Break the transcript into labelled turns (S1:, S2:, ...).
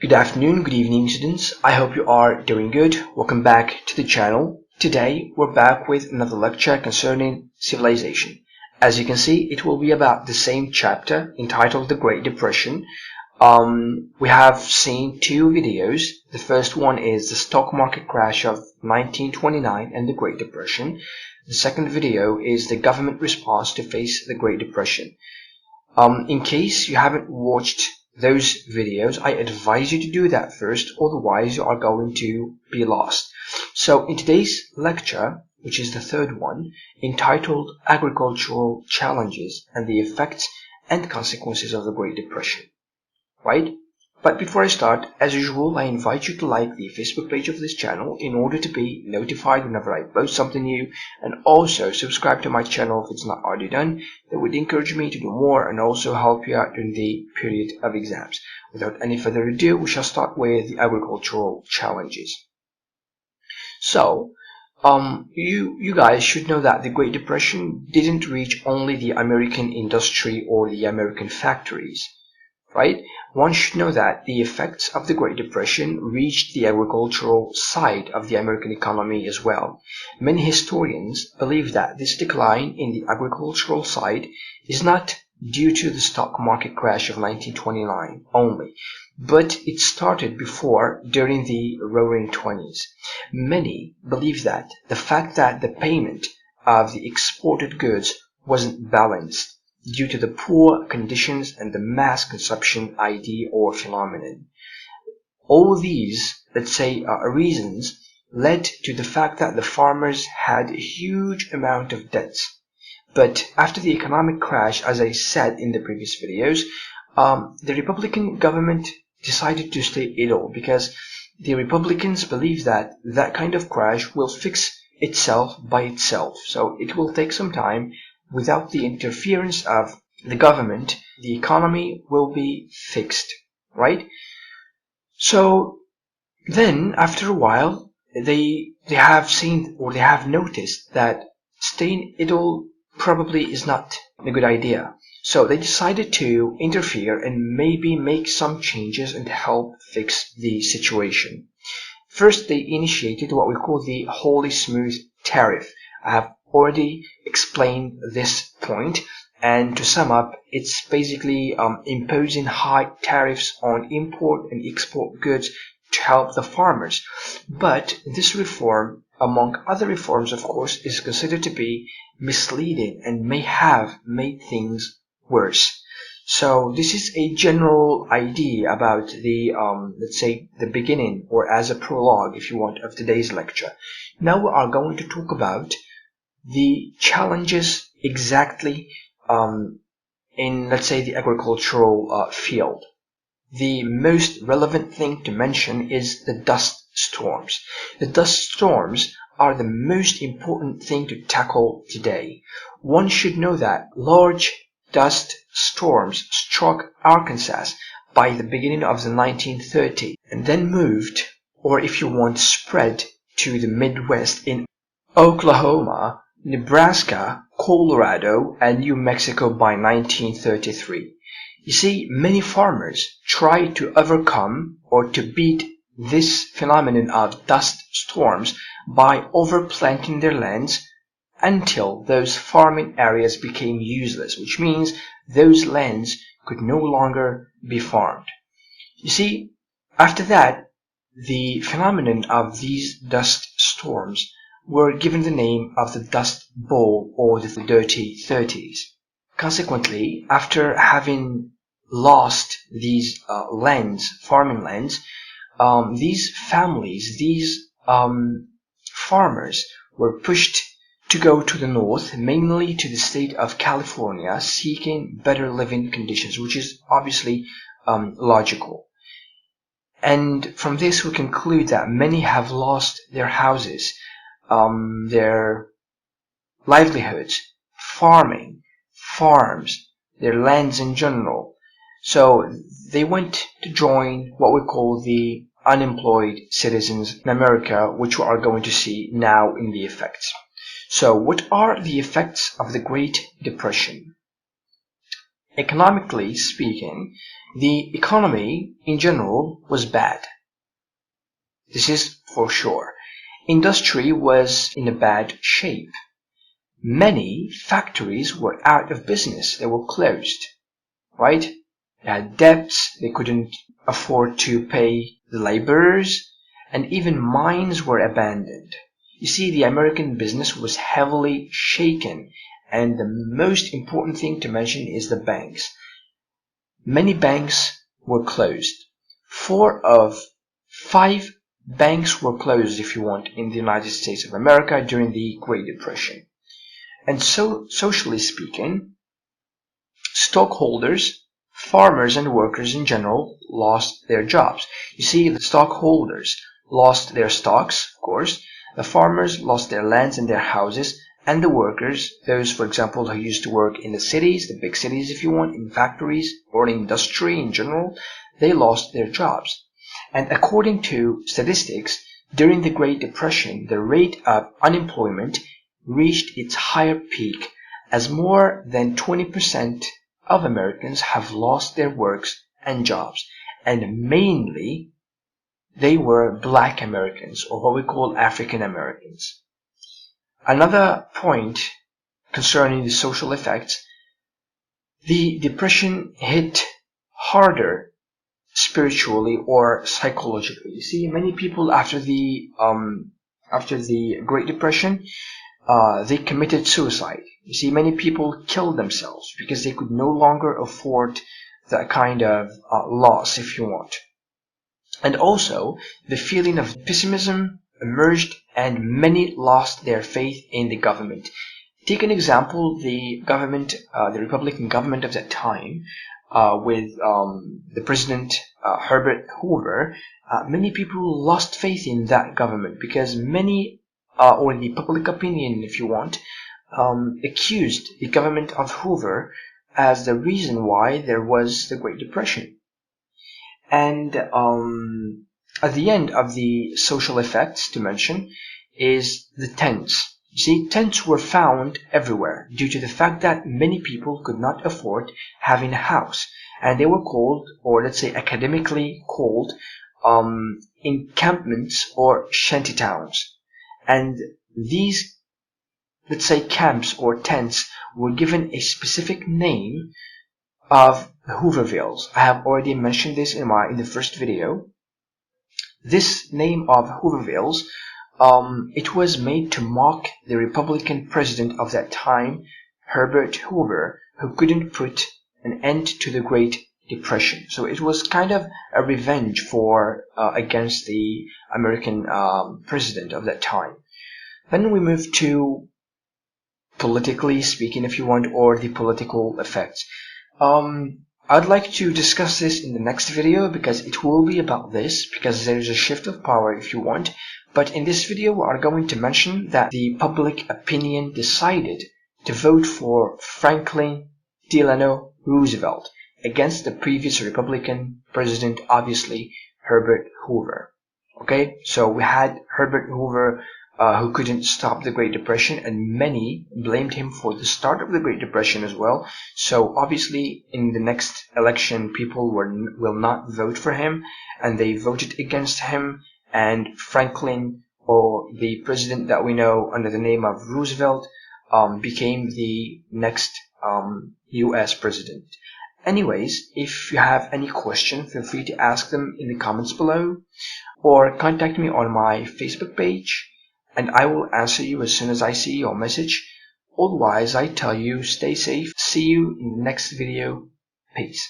S1: Good afternoon, good evening students. I hope you are doing good. Welcome back to the channel. Today we're back with another lecture concerning civilization. As you can see, it will be about the same chapter entitled The Great Depression. We have seen two videos. The first one is the stock market crash of 1929 and the Great Depression. The second video is the government response to face the Great Depression. In case you haven't watched those videos, I advise you to do that first, otherwise you are going to be lost. So in today's lecture, which is the third one, entitled Agricultural Challenges and the Effects and Consequences of the Great Depression, right? But before I start, as usual, I invite you to like the Facebook page of this channel in order to be notified whenever I post something new, and also subscribe to my channel if it's not already done. That would encourage me to do more and also help you out during the period of exams. Without any further ado, we shall start with the agricultural challenges. So, you guys should know that the Great Depression didn't reach only the American industry or the American factories. Right? One should know that the effects of the Great Depression reached the agricultural side of the American economy as well. Many historians believe that this decline in the agricultural side is not due to the stock market crash of 1929 only, but it started before, during the Roaring Twenties. Many believe that the fact that the payment of the exported goods wasn't balanced due to the poor conditions and the mass consumption idea or phenomenon. All these, let's say, reasons led to the fact that the farmers had a huge amount of debts. But after the economic crash, as I said in the previous videos, the Republican government decided to stay idle because the Republicans believe that that kind of crash will fix itself by itself. So it will take some time. Without the interference of the government, the economy will be fixed, right? So then, after a while, they have seen, or they have noticed, that staying idle probably is not a good idea. So they decided to interfere and maybe make some changes and help fix the situation. First, they initiated what we call the Wholly Smooth Tariff. I have already explained this point, and to sum up, it's basically imposing high tariffs on import and export goods to help the farmers. But this reform, among other reforms of course, is considered to be misleading and may have made things worse. So this is a general idea about the, let's say, the beginning, or as a prologue, if you want, of today's lecture. Now we are going to talk about the challenges exactly in, let's say, the agricultural field. The most relevant thing to mention is the dust storms. The dust storms are the most important thing to tackle today. One should know that large dust storms struck Arkansas by the beginning of the 1930s and then moved, or if you want, spread to the Midwest in Oklahoma, Nebraska, Colorado, and New Mexico by 1933. You see, many farmers tried to overcome or to beat this phenomenon of dust storms by overplanting their lands until those farming areas became useless, which means those lands could no longer be farmed. You see, after that, the phenomenon of these dust storms were given the name of the Dust Bowl or the Dirty 30s. Consequently, after having lost these lands, farming lands, these families, these farmers were pushed to go to the north, mainly to the state of California, seeking better living conditions, which is obviously logical. And from this we conclude that many have lost their houses, their livelihoods, farming, farms, their lands in general. So they went to join what we call the unemployed citizens in America, which we are going to see now in the effects. So what are the effects of the Great Depression? Economically speaking, the economy in general was bad. This is for sure. Industry was in a bad shape. Many factories were out of business. They were closed, right? They had debts. They couldn't afford to pay the laborers, and even mines were abandoned. You see, the American business was heavily shaken, and the most important thing to mention is the banks. Many banks were closed. 4 of 5 banks were closed, if you want, in the United States of America during the Great Depression. And so, socially speaking, stockholders, farmers, and workers in general lost their jobs. You see, the stockholders lost their stocks, of course, the farmers lost their lands and their houses, and the workers, those, for example, who used to work in the cities, the big cities, if you want, in factories or in industry in general, they lost their jobs. And according to statistics, during the Great Depression, the rate of unemployment reached its higher peak, as more than 20% of Americans have lost their works and jobs, and mainly they were Black Americans, or what we call African Americans. Another point concerning the social effects, the depression hit harder spiritually or psychologically. You see, many people after the Great Depression, they committed suicide. You see, many people killed themselves because they could no longer afford that kind of loss, if you want. And also, the feeling of pessimism emerged, and many lost their faith in the government. Take an example, the government, the Republican government of that time, with the President Herbert Hoover, many people lost faith in that government because many, or the public opinion, if you want, accused the government of Hoover as the reason why there was the Great Depression. And at the end of the social effects to mention is the tents. You see, tents were found everywhere due to the fact that many people could not afford having a house, and they were called, or let's say academically called, encampments or shantytowns. And these, let's say, camps or tents were given a specific name of Hoovervilles. I have already mentioned this in the first video. This name of Hoovervilles, it was made to mock the Republican president of that time, Herbert Hoover, who couldn't put an end to the Great Depression. So it was kind of a revenge for against the American president of that time. Then we move to politically speaking, if you want, or the political effects. I'd like to discuss this in the next video because it will be about this, because there's a shift of power if you want. But in this video, we are going to mention that the public opinion decided to vote for Franklin Delano Roosevelt against the previous Republican president, obviously Herbert Hoover. Okay, so we had Herbert Hoover who couldn't stop the Great Depression, and many blamed him for the start of the Great Depression as well. So obviously in the next election, people will not vote for him, and they voted against him, and Franklin, or the president that we know under the name of Roosevelt, became the next US president. Anyways, if you have any question, feel free to ask them in the comments below, or contact me on my Facebook page, and I will answer you as soon as I see your message. Otherwise, I tell you, stay safe. See you in the next video. Peace.